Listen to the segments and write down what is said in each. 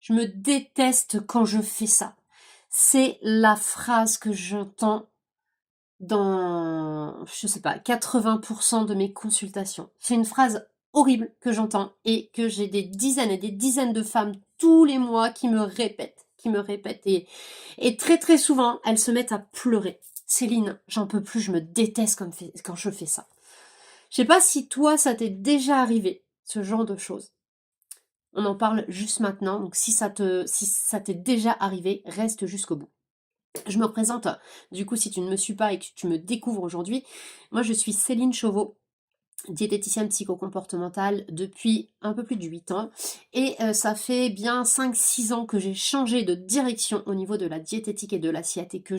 Je me déteste quand je fais ça. C'est la phrase que j'entends dans, je sais pas, 80% de mes consultations. C'est une phrase horrible que j'entends et que j'ai des dizaines et des dizaines de femmes tous les mois qui me répètent, et très très souvent, elles se mettent à pleurer. Céline, j'en peux plus, je me déteste quand je fais ça. Je sais pas si toi, ça t'est déjà arrivé, ce genre de choses. On en parle juste maintenant, donc si ça t'est déjà arrivé, reste jusqu'au bout. Je me présente, du coup, si tu ne me suis pas et que tu me découvres aujourd'hui, moi je suis Céline Chauveau, diététicienne psychocomportementale depuis un peu plus de 8 ans, et ça fait bien 5-6 ans que j'ai changé de direction au niveau de la diététique et de l'assiette, et que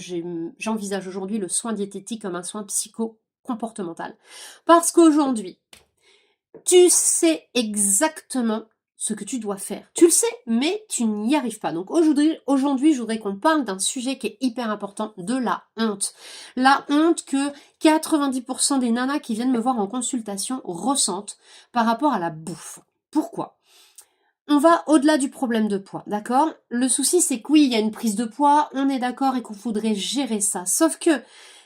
j'envisage aujourd'hui le soin diététique comme un soin psychocomportemental. Parce qu'aujourd'hui, tu sais exactement ce que tu dois faire. Tu le sais, mais tu n'y arrives pas. Donc aujourd'hui, je voudrais qu'on parle d'un sujet qui est hyper important, de la honte. La honte que 90% des nanas qui viennent me voir en consultation ressentent par rapport à la bouffe. Pourquoi ? On va au-delà du problème de poids, d'accord ? Le souci, c'est que oui, il y a une prise de poids, on est d'accord, et qu'on faudrait gérer ça. Sauf que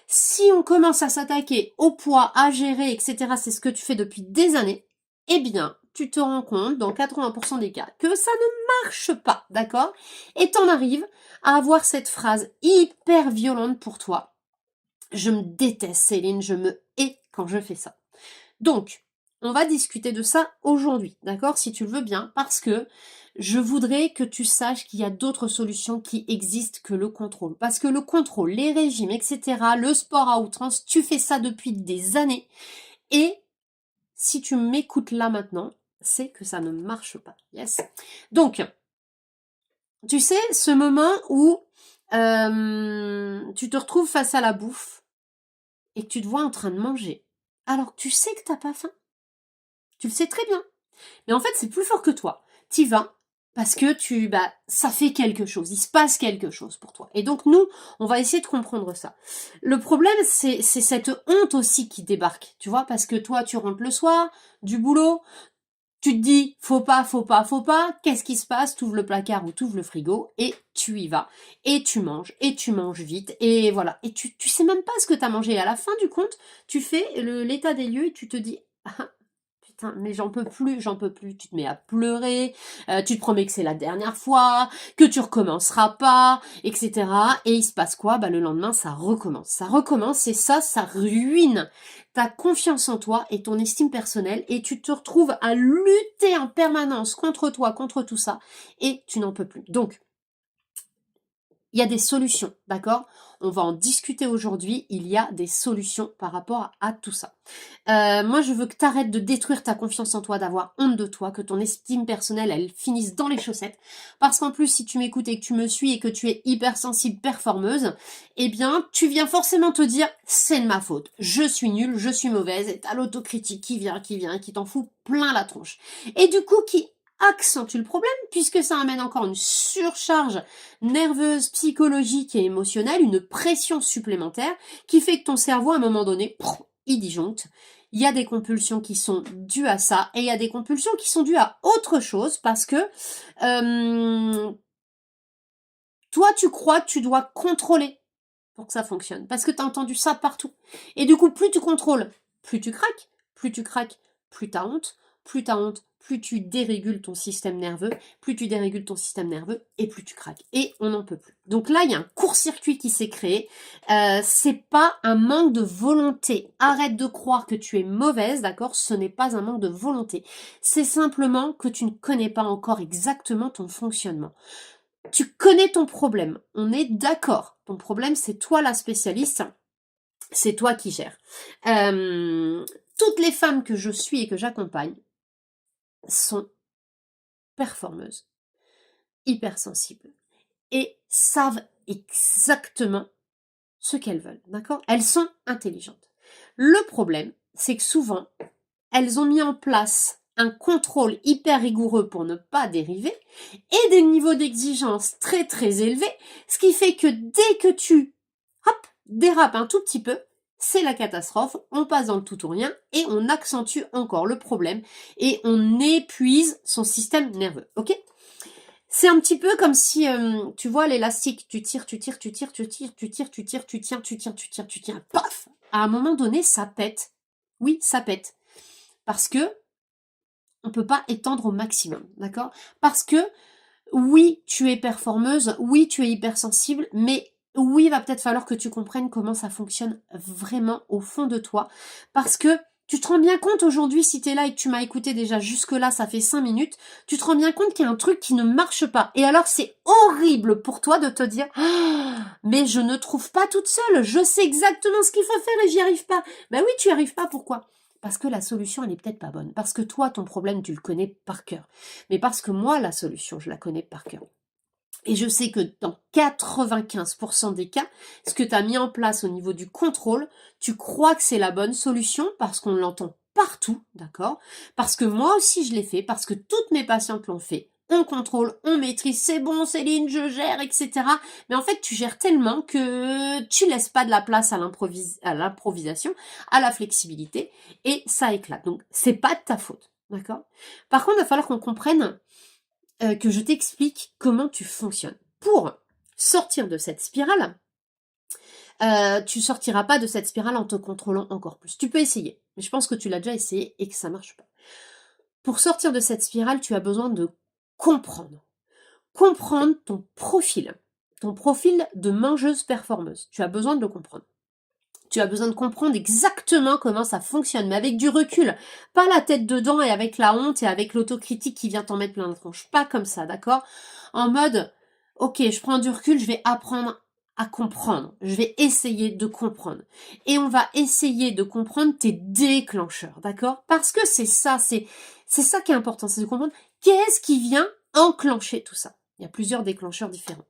si on commence à s'attaquer au poids, à gérer, etc., c'est ce que tu fais depuis des années, eh bien, tu te rends compte, dans 80% des cas, que ça ne marche pas, d'accord ? Et t'en arrives à avoir cette phrase hyper violente pour toi. Je me déteste, Céline, je me hais quand je fais ça. Donc, on va discuter de ça aujourd'hui, d'accord, si tu le veux bien, parce que je voudrais que tu saches qu'il y a d'autres solutions qui existent que le contrôle. Parce que le contrôle, les régimes, etc., le sport à outrance, tu fais ça depuis des années. Et si tu m'écoutes là maintenant, c'est que ça ne marche pas. Yes. Donc, tu sais, ce moment où tu te retrouves face à la bouffe et que tu te vois en train de manger, alors que tu sais que t'as pas faim. Tu le sais très bien. Mais en fait, c'est plus fort que toi. T'y vas parce que ça fait quelque chose. Il se passe quelque chose pour toi. Et donc, nous, on va essayer de comprendre ça. Le problème, c'est cette honte aussi qui débarque. Tu vois, parce que toi, tu rentres le soir, du boulot, tu te dis, faut pas, faut pas, faut pas. Qu'est-ce qui se passe? T'ouvres le placard ou t'ouvres le frigo et tu y vas. Et tu manges vite. Et voilà. Et tu sais même pas ce que t'as mangé. Et à la fin du compte, tu fais l'état des lieux et tu te dis, ah, putain, mais j'en peux plus, tu te mets à pleurer, tu te promets que c'est la dernière fois, que tu recommenceras pas, etc. Et il se passe quoi? Le lendemain, ça recommence, et ça ruine ta confiance en toi et ton estime personnelle, et tu te retrouves à lutter en permanence contre toi, contre tout ça, et tu n'en peux plus. Donc, il y a des solutions, d'accord? On va en discuter aujourd'hui, il y a des solutions par rapport à tout ça. Moi, je veux que tu arrêtes de détruire ta confiance en toi, d'avoir honte de toi, que ton estime personnelle, elle finisse dans les chaussettes. Parce qu'en plus, si tu m'écoutes et que tu me suis et que tu es hypersensible, performeuse, eh bien, tu viens forcément te dire, c'est de ma faute. Je suis nulle, je suis mauvaise, et t'as l'autocritique qui vient, qui t'en fout plein la tronche. Et du coup, qui accentue le problème, puisque ça amène encore une surcharge nerveuse, psychologique et émotionnelle, une pression supplémentaire, qui fait que ton cerveau, à un moment donné, il disjoncte. Il y a des compulsions qui sont dues à ça, et il y a des compulsions qui sont dues à autre chose, parce que toi, tu crois que tu dois contrôler pour que ça fonctionne, parce que tu as entendu ça partout. Et du coup, plus tu contrôles, plus tu craques, plus t'as honte, plus tu dérégules ton système nerveux, et plus tu craques. Et on n'en peut plus. Donc là, il y a un court-circuit qui s'est créé. C'est pas un manque de volonté. Arrête de croire que tu es mauvaise, d'accord? Ce n'est pas un manque de volonté. C'est simplement que tu ne connais pas encore exactement ton fonctionnement. Tu connais ton problème, on est d'accord. Ton problème, c'est toi la spécialiste, c'est toi qui gères. Toutes les femmes que je suis et que j'accompagne sont performeuses, hypersensibles, et savent exactement ce qu'elles veulent, d'accord? Elles sont intelligentes. Le problème, c'est que souvent, elles ont mis en place un contrôle hyper rigoureux pour ne pas dériver, et des niveaux d'exigence très très élevés, ce qui fait que dès que tu dérapes un tout petit peu, c'est la catastrophe, on passe dans le tout ou rien, et on accentue encore le problème, et on épuise son système nerveux, ok? C'est un petit peu comme si, tu vois l'élastique, tu tires, tu tires, tu tires, tu tires, tu tires, tu tires, tu tiens, tu tiens, tu tiens, tu tiens, paf! À un moment donné, ça pète. Oui, ça pète. Parce que on peut pas étendre au maximum, d'accord? Parce que oui, tu es performeuse, oui, tu es hypersensible, mais oui, il va peut-être falloir que tu comprennes comment ça fonctionne vraiment au fond de toi. Parce que tu te rends bien compte aujourd'hui, si tu es là et que tu m'as écouté déjà jusque-là, ça fait 5 minutes, tu te rends bien compte qu'il y a un truc qui ne marche pas. Et alors, c'est horrible pour toi de te dire, ah, mais je ne trouve pas toute seule, je sais exactement ce qu'il faut faire et j'y arrive pas. Ben oui, tu n'y arrives pas, pourquoi? Parce que la solution, elle est peut-être pas bonne. Parce que toi, ton problème, tu le connais par cœur. Mais parce que moi, la solution, je la connais par cœur. Et je sais que dans 95% des cas, ce que tu as mis en place au niveau du contrôle, tu crois que c'est la bonne solution parce qu'on l'entend partout, d'accord? Parce que moi aussi je l'ai fait, parce que toutes mes patientes l'ont fait. On contrôle, on maîtrise, c'est bon Céline, je gère, etc. Mais en fait, tu gères tellement que tu laisses pas de la place à l'improvisation, à la flexibilité, et ça éclate. Donc, c'est pas de ta faute, d'accord? Par contre, il va falloir qu'on comprenne que je t'explique comment tu fonctionnes. Pour sortir de cette spirale, tu sortiras pas de cette spirale en te contrôlant encore plus. Tu peux essayer, mais je pense que tu l'as déjà essayé et que ça marche pas. Pour sortir de cette spirale, tu as besoin de comprendre. Comprendre ton profil de mangeuse performeuse. Tu as besoin de le comprendre. Tu as besoin de comprendre exactement comment ça fonctionne, mais avec du recul. Pas la tête dedans et avec la honte et avec l'autocritique qui vient t'en mettre plein de tronche. Pas comme ça, d'accord? En mode, ok, je prends du recul, je vais apprendre à comprendre. Je vais essayer de comprendre. Et on va essayer de comprendre tes déclencheurs, d'accord? Parce que c'est ça qui est important, c'est de comprendre qu'est-ce qui vient enclencher tout ça. Il y a plusieurs déclencheurs différents.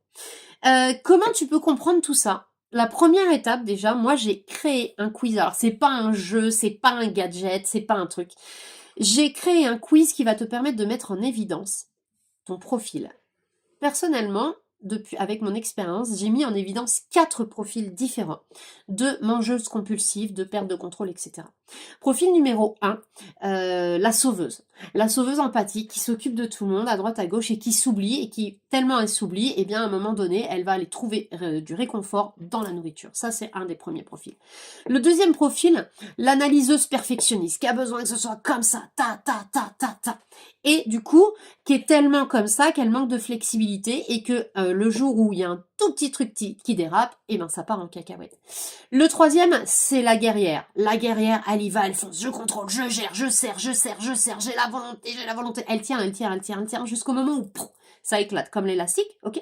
Comment tu peux comprendre tout ça? La première étape, déjà, moi, j'ai créé un quiz. Alors, c'est pas un jeu, c'est pas un gadget, c'est pas un truc. J'ai créé un quiz qui va te permettre de mettre en évidence ton profil. Personnellement, avec mon expérience, j'ai mis en évidence 4 profils différents de mangeuse compulsive, de perte de contrôle, etc. Profil numéro 1, la sauveuse. La sauveuse empathique qui s'occupe de tout le monde à droite à gauche et qui s'oublie et qui, tellement elle s'oublie, eh bien à un moment donné, elle va aller trouver du réconfort dans la nourriture. Ça, c'est un des premiers profils. Le deuxième profil, l'analyseuse perfectionniste qui a besoin que ce soit comme ça, ta, ta, ta, ta, ta. Et du coup, qui est tellement comme ça qu'elle manque de flexibilité et que le jour où il y a un tout petit truc qui dérape, eh ben ça part en cacahuète. Le troisième, c'est la guerrière. La guerrière, elle y va, elle fonce, je contrôle, je gère, je serre, je serre, je serre, j'ai la volonté. Elle tient, elle tient, elle tient, elle tient, jusqu'au moment où pouf, ça éclate, comme l'élastique, ok?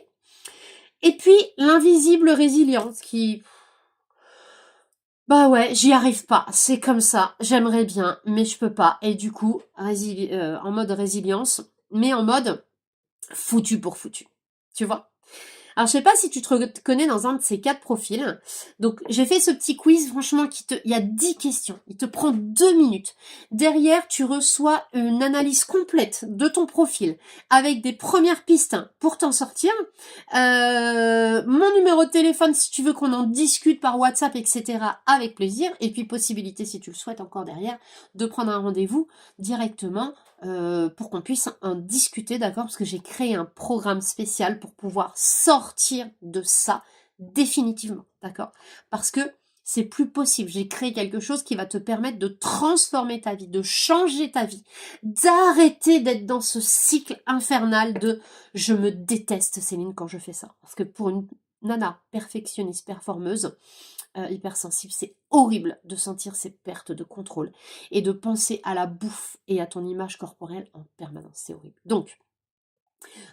Et puis, l'invisible résilience qui... Bah ouais, j'y arrive pas, c'est comme ça, j'aimerais bien, mais je peux pas. Et du coup, en mode résilience, mais en mode foutu pour foutu. Tu vois? Alors, je sais pas si tu te reconnais dans un de ces 4 profils. Donc, j'ai fait ce petit quiz, franchement, il y a 10 questions. Il te prend 2 minutes. Derrière, tu reçois une analyse complète de ton profil avec des premières pistes pour t'en sortir. Mon numéro de téléphone, si tu veux qu'on en discute par WhatsApp, etc., avec plaisir. Et puis, possibilité, si tu le souhaites encore derrière, de prendre un rendez-vous directement pour qu'on puisse en discuter, d'accord? Parce que j'ai créé un programme spécial pour pouvoir sortir de ça définitivement, d'accord? Parce que c'est plus possible. J'ai créé quelque chose qui va te permettre de transformer ta vie, de changer ta vie, d'arrêter d'être dans ce cycle infernal de je me déteste, Céline, quand je fais ça. Parce que pour une nana perfectionniste, performeuse, hypersensible, c'est horrible de sentir ces pertes de contrôle et de penser à la bouffe et à ton image corporelle en permanence. C'est horrible. Donc,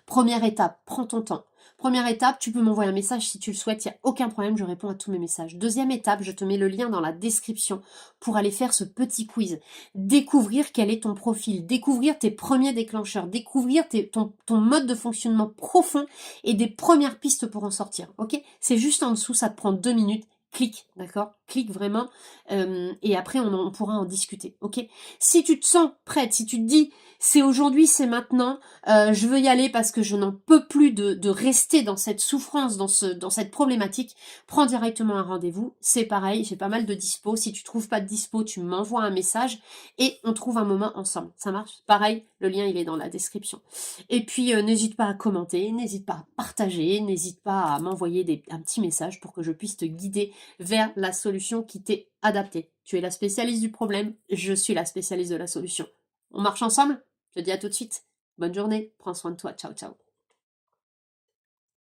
première étape, prends ton temps. Première étape, tu peux m'envoyer un message si tu le souhaites, il n'y a aucun problème, je réponds à tous mes messages. Deuxième étape, je te mets le lien dans la description pour aller faire ce petit quiz. Découvrir quel est ton profil, découvrir tes premiers déclencheurs, découvrir ton mode de fonctionnement profond et des premières pistes pour en sortir. Ok? C'est juste en dessous, ça te prend 2 minutes clique, d'accord? Clique vraiment, et après on pourra en discuter, ok? Si tu te sens prête, si tu te dis c'est aujourd'hui, c'est maintenant, je veux y aller parce que je n'en peux plus de rester dans cette souffrance, dans cette problématique, prends directement un rendez-vous, c'est pareil, j'ai pas mal de dispo, si tu trouves pas de dispo, tu m'envoies un message et on trouve un moment ensemble, ça marche? Pareil, le lien il est dans la description. Et puis n'hésite pas à commenter, n'hésite pas à partager, n'hésite pas à m'envoyer un petit message pour que je puisse te guider vers la solution qui t'est adaptée. Tu es la spécialiste du problème, je suis la spécialiste de la solution. On marche ensemble? Je te dis à tout de suite. Bonne journée, prends soin de toi, ciao ciao.